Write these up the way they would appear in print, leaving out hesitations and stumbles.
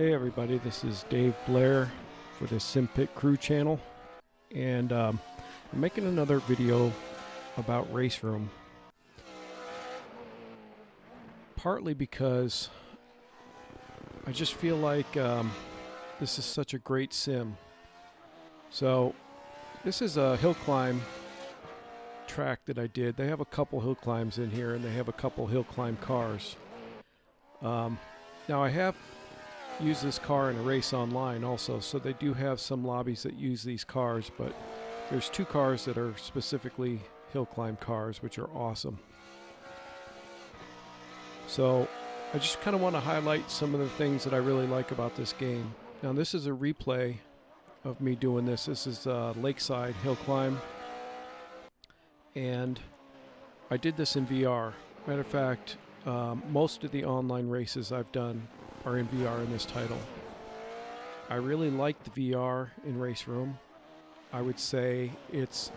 Hey everybody, this is Dave Blair for the SimPit Crew channel, and I'm making another video about RaceRoom. Partly because I just feel like this is such a great sim. So this is a hill climb track that I did. They have a couple hill climbs in here, and they have a couple hill climb cars. Now I have use this car in a race online also, so they do have some lobbies that use these cars, but there's two cars that are specifically hill climb cars, which are awesome. So I just kind of want to highlight some of the things that I really like about this game. Now this is a replay of me doing this. This is Lakeside hill climb, and I did this in VR. Matter of fact, most of the online races I've done are in VR in this title. I really like the VR in RaceRoom. I would say it's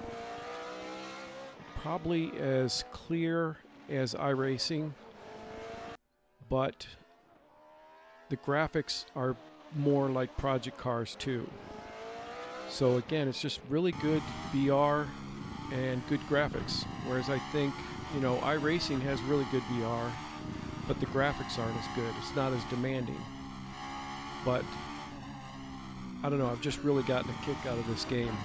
probably as clear as iRacing, but the graphics are more like Project Cars 2. So again, it's just really good VR and good graphics, whereas I think, you know, iRacing has really good VR, but the graphics aren't as good. It's not as demanding. But I don't know, I've just really gotten a kick out of this game.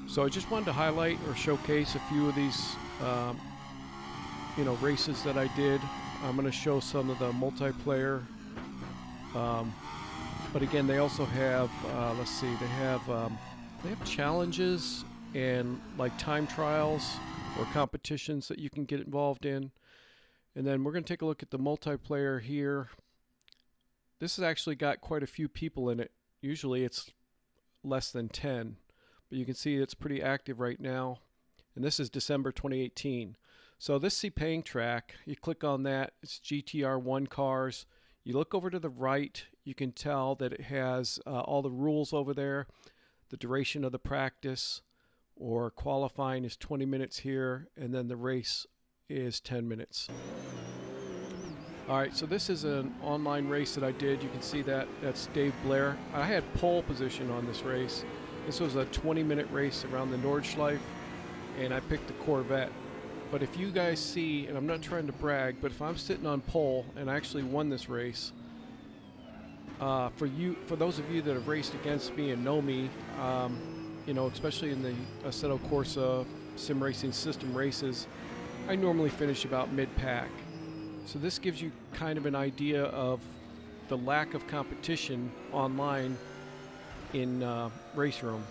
So I just wanted to highlight or showcase a few of these races that I did. I'm going to show some of the multiplayer. But again, they also have let's see, they have challenges and like time trials or competitions that you can get involved in. And then we're going to take a look at the multiplayer here. This has actually got quite a few people in it. Usually it's less than 10, but you can see it's pretty active right now. And this is December 2018. So this Sepang track, you click on that, it's GTR1 cars. You look over to the right, you can tell that it has all the rules over there, the duration of the practice, or qualifying is 20 minutes here, and then the race is 10 minutes. Alright, so this is an online race that I did. You can see that. That's Dave Blair. I had pole position on this race. This was a 20-minute race around the Nordschleife, and I picked the Corvette. But if you guys see, and I'm not trying to brag, but if I'm sitting on pole and I actually won this race, for those of you that have raced against me and know me, you know, especially in the Assetto Corsa sim racing system races, I normally finish about mid-pack. So this gives you kind of an idea of the lack of competition online in RaceRoom.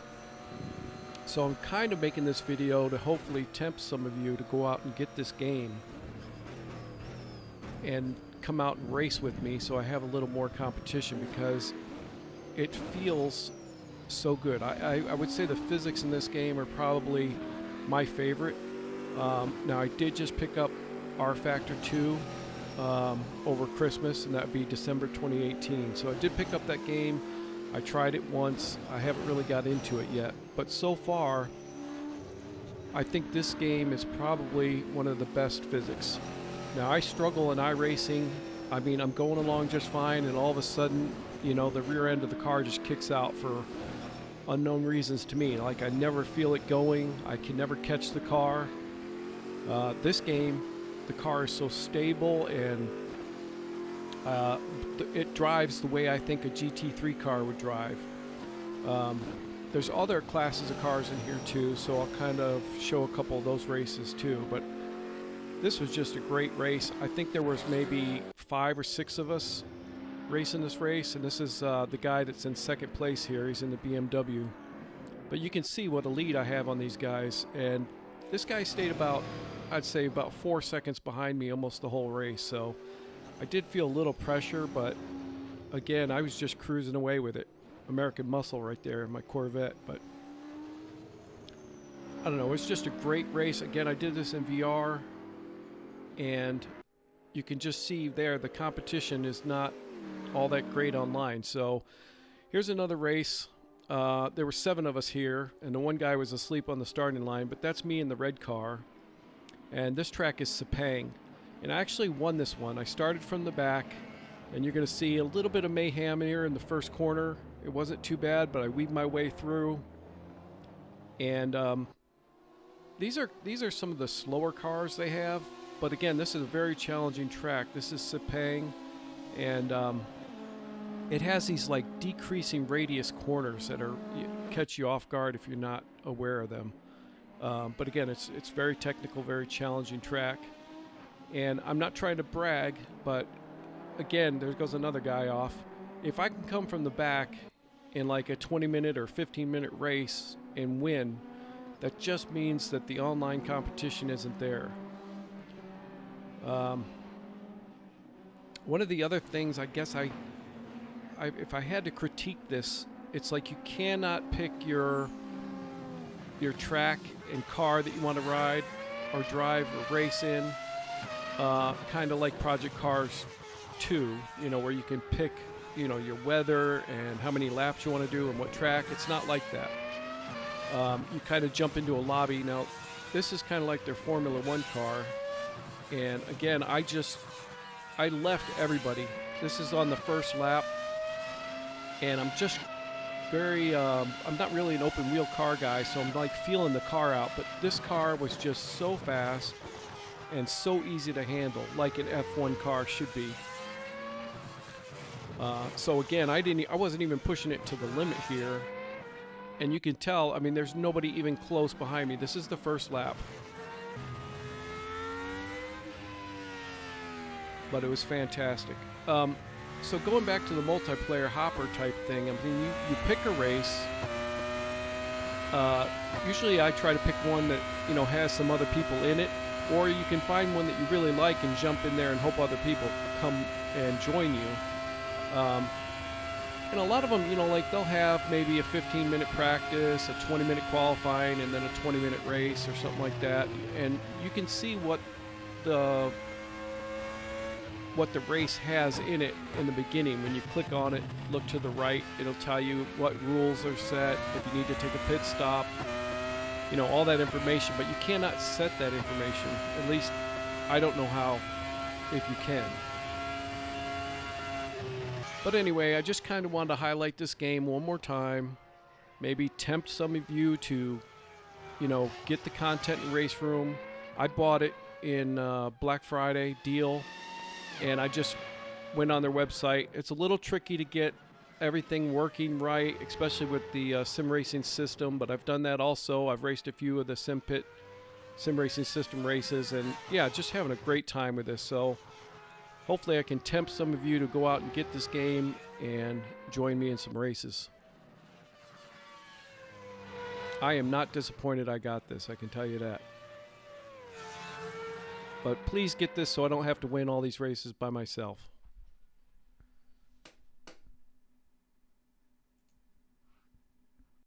So I'm kind of making this video to hopefully tempt some of you to go out and get this game and come out and race with me, so I have a little more competition, because it feels so good. I would say the physics in this game are probably my favorite. Now I did just pick up R Factor 2 over Christmas, and that would be December 2018. So I did pick up that game. I tried it once. I haven't really got into it yet, but so far I think this game is probably one of the best physics. Now I struggle in iRacing. I mean, I'm going along just fine, and all of a sudden, you know, the rear end of the car just kicks out for unknown reasons to me. Like, I never feel it going. I can never catch the car. This game, the car is so stable, and it drives the way I think a GT3 car would drive. There's other classes of cars in here too, so I'll kind of show a couple of those races too. But this was just a great race. I think there was maybe 5 or 6 of us racing this race, and this is the guy that's in second place here. He's in the BMW. But you can see what a lead I have on these guys, and this guy stayed about, I'd say about 4 seconds behind me almost the whole race. So I did feel a little pressure, but again, I was just cruising away with it. American muscle right there in my Corvette. But I don't know, it's just a great race. Again, I did this in VR, and you can just see there the competition is not all that great online. So here's another race. There were 7 of us here, and the one guy was asleep on the starting line, but that's me in the red car. And this track is Sepang, and I actually won this one. I started from the back, And you're going to see a little bit of mayhem here in the first corner. It wasn't too bad, but I weaved my way through. And these are some of the slower cars they have. But again, this is a very challenging track. This is Sepang, and it has these like decreasing radius corners that catch you off guard if you're not aware of them. But again, it's very technical, very challenging track. And I'm not trying to brag, but again, there goes another guy off. If I can come from the back in like a 20-minute or 15-minute race and win, that just means that the online competition isn't there. One of the other things, I guess if I had to critique this, it's like you cannot pick your track and car that you want to ride or drive or race in, kind of like Project Cars 2, where you can pick, your weather and how many laps you want to do and what track. It's not like that. You kind of jump into a lobby. Now, this is kind of like their Formula One car. And again, I left everybody. This is on the first lap. And I'm just I'm not really an open wheel car guy, so I'm like feeling the car out. But this car was just so fast and so easy to handle, like an F1 car should be. So again, I wasn't even pushing it to the limit here. And you can tell, I mean, there's nobody even close behind me. This is the first lap. But it was fantastic. So going back to the multiplayer hopper type thing, I mean, you pick a race. Usually I try to pick one that, has some other people in it. Or you can find one that you really like and jump in there and hope other people come and join you. And a lot of them, like they'll have maybe a 15-minute practice, a 20-minute qualifying, and then a 20-minute race or something like that. And you can see what the race has in it in the beginning. When you click on it, look to the right, it'll tell you what rules are set, if you need to take a pit stop, all that information. But you cannot set that information. At least I don't know how, if you can. But anyway, I just kind of wanted to highlight this game one more time. Maybe tempt some of you to, get the content in RaceRoom. I bought it in Black Friday deal, and I just went on their website. It's a little tricky to get everything working right, especially with the sim racing system, but I've done that also. I've raced a few of the sim racing system races, and yeah, just having a great time with this. So hopefully I can tempt some of you to go out and get this game and join me in some races. I am not disappointed I got this, I can tell you that. But please get this so I don't have to win all these races by myself.